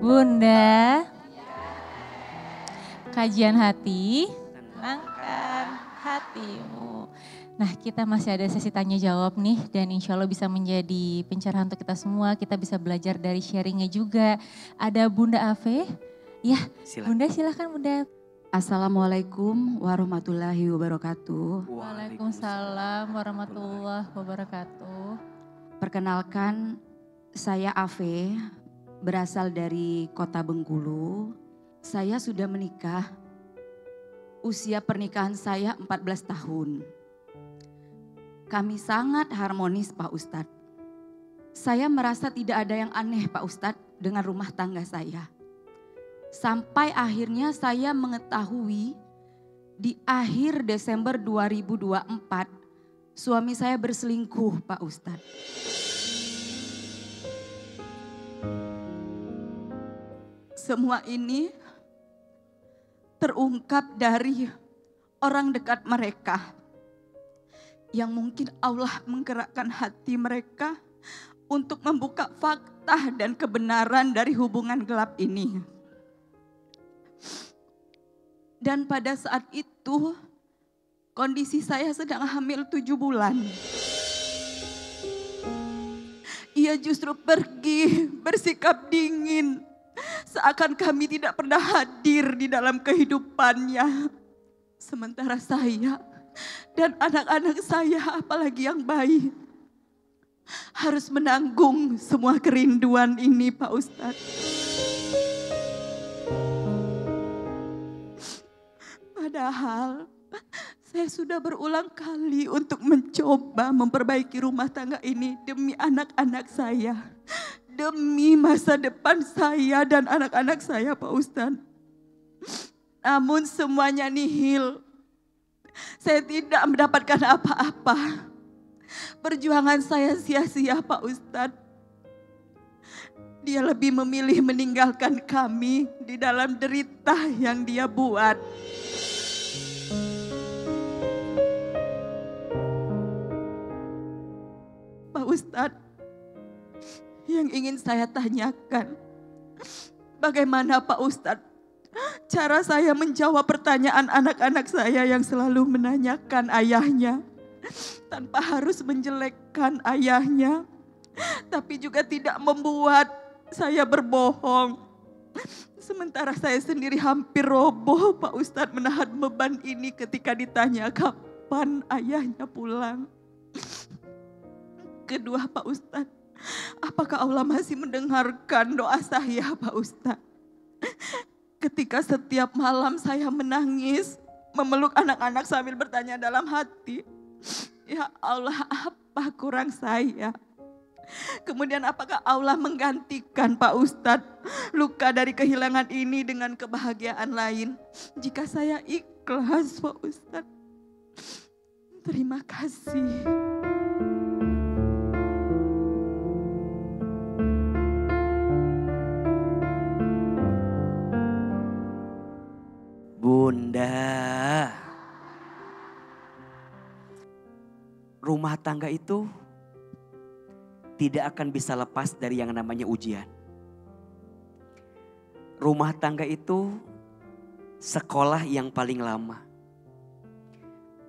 Bunda, kajian hati, tenangkan hatimu. Nah, kita masih ada sesi tanya jawab nih, dan insya Allah bisa menjadi pencerahan untuk kita semua. Kita bisa belajar dari sharingnya juga. Ada Bunda Ave, ya Bunda silahkan Bunda. Assalamualaikum warahmatullahi wabarakatuh. Waalaikumsalam warahmatullahi wabarakatuh. Perkenalkan, saya Ave, berasal dari kota Bengkulu. Saya sudah menikah, usia pernikahan saya 14 tahun. Kami sangat harmonis Pak Ustadz. Saya merasa tidak ada yang aneh Pak Ustadz dengan rumah tangga saya. Sampai akhirnya saya mengetahui di akhir Desember 2024 suami saya berselingkuh Pak Ustadz. Semua ini terungkap dari orang dekat mereka yang mungkin Allah menggerakkan hati mereka untuk membuka fakta dan kebenaran dari hubungan gelap ini. Dan pada saat itu kondisi saya sedang hamil 7 bulan. Ia justru pergi bersikap dingin, seakan kami tidak pernah hadir di dalam kehidupannya. Sementara saya dan anak-anak saya, apalagi yang bayi, harus menanggung semua kerinduan ini Pak Ustadz. Padahal saya sudah berulang kali untuk mencoba memperbaiki rumah tangga ini demi anak-anak saya. Demi masa depan saya dan anak-anak saya Pak Ustadz. Namun semuanya nihil. Saya tidak mendapatkan apa-apa. Perjuangan saya sia-sia Pak Ustadz. Dia lebih memilih meninggalkan kami di dalam derita yang dia buat. Pak Ustadz, yang ingin saya tanyakan, bagaimana Pak Ustadz cara saya menjawab pertanyaan anak-anak saya yang selalu menanyakan ayahnya tanpa harus menjelekkan ayahnya, tapi juga tidak membuat saya berbohong. Sementara saya sendiri hampir roboh Pak Ustadz menahan beban ini ketika ditanya kapan ayahnya pulang. Kedua Pak Ustadz, apakah Allah masih mendengarkan doa saya Pak Ustadz? Ketika setiap malam saya menangis, memeluk anak-anak sambil bertanya dalam hati, ya Allah, apa kurang saya? Kemudian apakah Allah menggantikan Pak Ustadz luka dari kehilangan ini dengan kebahagiaan lain? Jika saya ikhlas Pak Ustadz. Terima kasih. Bunda, rumah tangga itu tidak akan bisa lepas dari yang namanya ujian. Rumah tangga itu sekolah yang paling lama.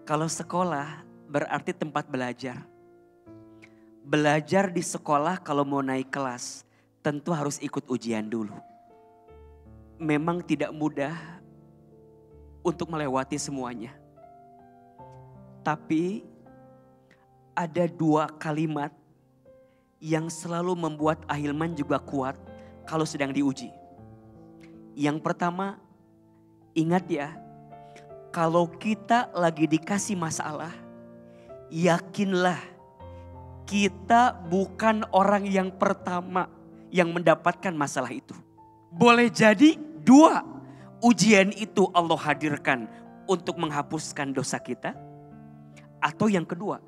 Kalau sekolah berarti tempat belajar. Belajar di sekolah kalau mau naik kelas tentu harus ikut ujian dulu. Memang tidak mudah untuk melewati semuanya. Tapi ada 2 kalimat yang selalu membuat Ahilman juga kuat kalau sedang diuji. Yang pertama, ingat ya, kalau kita lagi dikasih masalah, yakinlah kita bukan orang yang pertama yang mendapatkan masalah itu. Boleh jadi 2. Ujian itu Allah hadirkan untuk menghapuskan dosa kita. Atau yang kedua,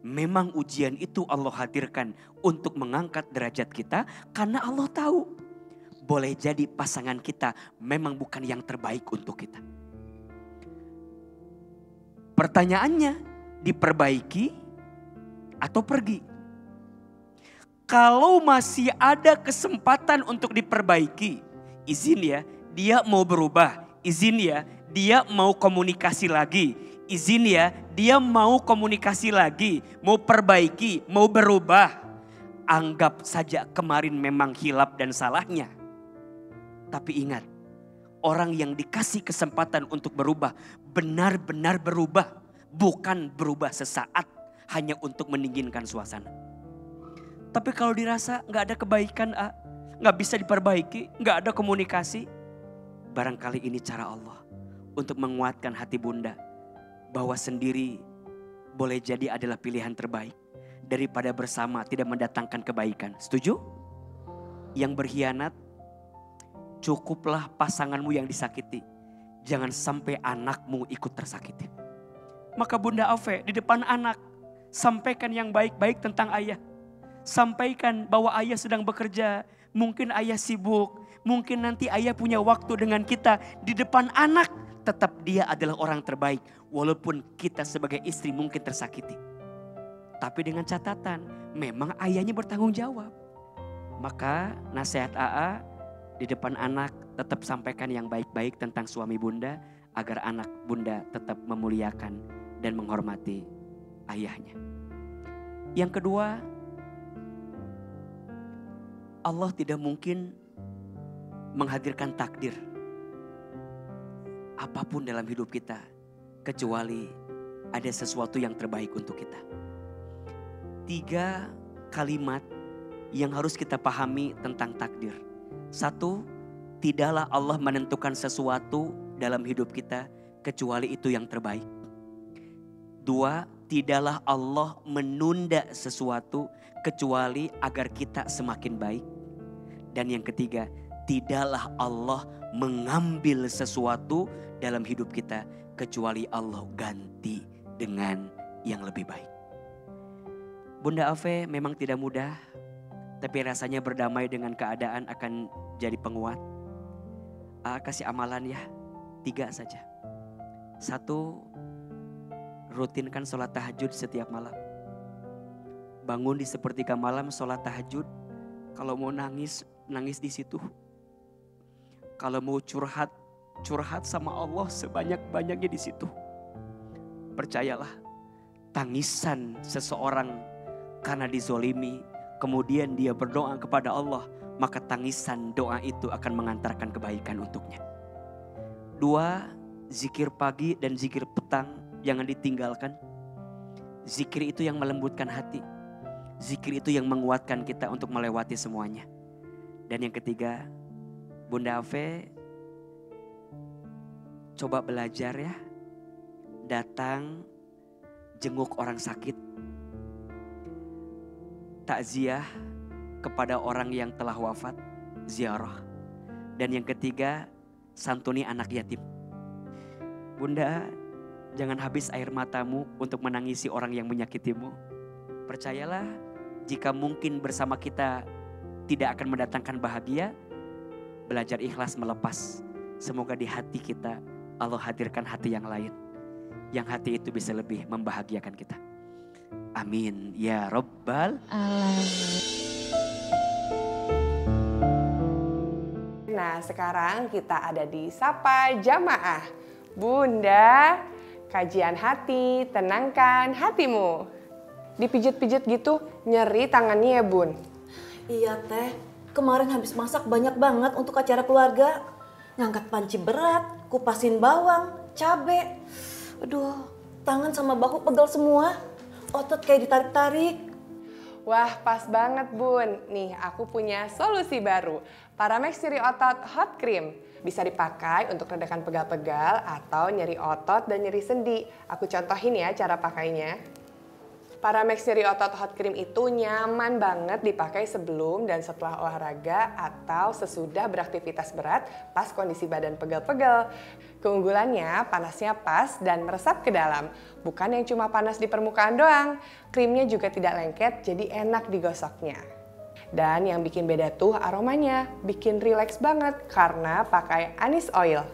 memang ujian itu Allah hadirkan untuk mengangkat derajat kita. Karena Allah tahu, boleh jadi pasangan kita memang bukan yang terbaik untuk kita. Pertanyaannya, diperbaiki atau pergi? Kalau masih ada kesempatan untuk diperbaiki, izin ya, dia mau berubah, izin ya, dia mau komunikasi lagi, izin ya, dia mau komunikasi lagi, mau perbaiki, mau berubah. Anggap saja kemarin memang hilap dan salahnya. Tapi ingat, orang yang dikasih kesempatan untuk berubah, benar-benar berubah. Bukan berubah sesaat hanya untuk mendinginkan suasana. Tapi kalau dirasa gak ada kebaikan, gak bisa diperbaiki, gak ada komunikasi. Barangkali ini cara Allah untuk menguatkan hati bunda. Bahwa sendiri boleh jadi adalah pilihan terbaik. Daripada bersama tidak mendatangkan kebaikan. Setuju? Yang berkhianat, cukuplah pasanganmu yang disakiti. Jangan sampai anakmu ikut tersakiti. Maka Bunda Ave di depan anak, sampaikan yang baik-baik tentang ayah. Sampaikan bahwa ayah sedang bekerja, mungkin ayah sibuk, mungkin nanti ayah punya waktu dengan kita. Di depan anak, tetap dia adalah orang terbaik. Walaupun kita sebagai istri mungkin tersakiti. Tapi dengan catatan, memang ayahnya bertanggung jawab. Maka nasihat AA, di depan anak tetap sampaikan yang baik-baik tentang suami bunda. Agar anak bunda tetap memuliakan dan menghormati ayahnya. Yang kedua, Allah tidak mungkin menghadirkan takdir apapun dalam hidup kita. Kecuali ada sesuatu yang terbaik untuk kita. 3 kalimat yang harus kita pahami tentang takdir. 1, tidaklah Allah menentukan sesuatu dalam hidup kita kecuali itu yang terbaik. 2, tidaklah Allah menunda sesuatu kecuali agar kita semakin baik. Dan yang ketiga, tidaklah Allah mengambil sesuatu dalam hidup kita kecuali Allah ganti dengan yang lebih baik. Bunda Ave memang tidak mudah, tapi rasanya berdamai dengan keadaan akan jadi penguat. Kasih amalan ya, 3 saja. 1, rutinkan sholat tahajud setiap malam. Bangun di sepertiga malam sholat tahajud. Kalau mau nangis, nangis di situ. Kalau mau curhat, curhat sama Allah sebanyak-banyaknya di situ. Percayalah, tangisan seseorang karena dizolimi, kemudian dia berdoa kepada Allah, maka tangisan doa itu akan mengantarkan kebaikan untuknya. 2, zikir pagi dan zikir petang jangan ditinggalkan. Zikir itu yang melembutkan hati. Zikir itu yang menguatkan kita untuk melewati semuanya. Dan yang ketiga, Bunda Ave coba belajar ya, datang jenguk orang sakit, takziah kepada orang yang telah wafat, ziarah. Dan yang ketiga, santuni anak yatim. Bunda, jangan habis air matamu untuk menangisi orang yang menyakitimu. Percayalah, jika mungkin bersama kita tidak akan mendatangkan bahagia, belajar ikhlas melepas. Semoga di hati kita Allah hadirkan hati yang lain. Yang hati itu bisa lebih membahagiakan kita. Amin ya Rabbal Alamin. Nah, sekarang kita ada di Sapa Jamaah. Bunda, kajian hati, tenangkan hatimu. Dipijit-pijit gitu, nyeri tangannya ya Bun. Iya teh, kemarin habis masak banyak banget untuk acara keluarga. Ngangkat panci berat, kupasin bawang, cabe. Aduh, tangan sama bahu pegel semua. Otot kayak ditarik-tarik. Wah, pas banget Bun. Nih, aku punya solusi baru. Paramex Nyeri Otot Hot Cream. Bisa dipakai untuk redakan pegal-pegal atau nyeri otot dan nyeri sendi. Aku contohin ya cara pakainya. Paramex Nyeri Otot Hot Cream itu nyaman banget dipakai sebelum dan setelah olahraga atau sesudah beraktivitas berat pas kondisi badan pegel-pegel. Keunggulannya panasnya pas dan meresap ke dalam. Bukan yang cuma panas di permukaan doang. Krimnya juga tidak lengket jadi enak digosoknya. Dan yang bikin beda tuh aromanya. Bikin rileks banget karena pakai anise oil.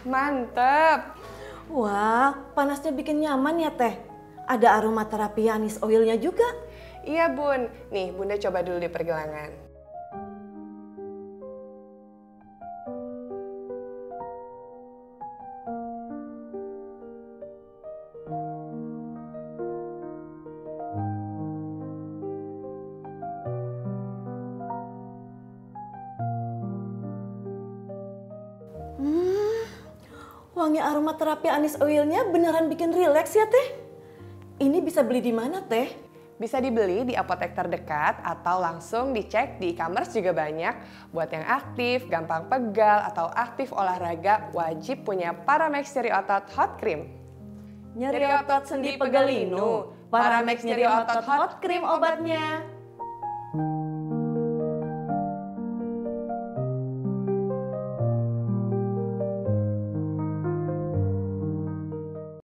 Mantep. Wah, panasnya bikin nyaman ya teh. Ada aromaterapi anise oilnya juga. Iya Bun, nih Bunda coba dulu di pergelangan. Wangi aromaterapi anis oilnya beneran bikin rileks ya Teh? Ini bisa beli di mana Teh? Bisa dibeli di apotek terdekat atau langsung dicek di e-commerce juga banyak. Buat yang aktif, gampang pegal, atau aktif olahraga, wajib punya Paramex Nyeri Otot Hot Cream. Nyeri otot sendi pegal linu, Paramex Nyeri Otot Hot Cream obatnya.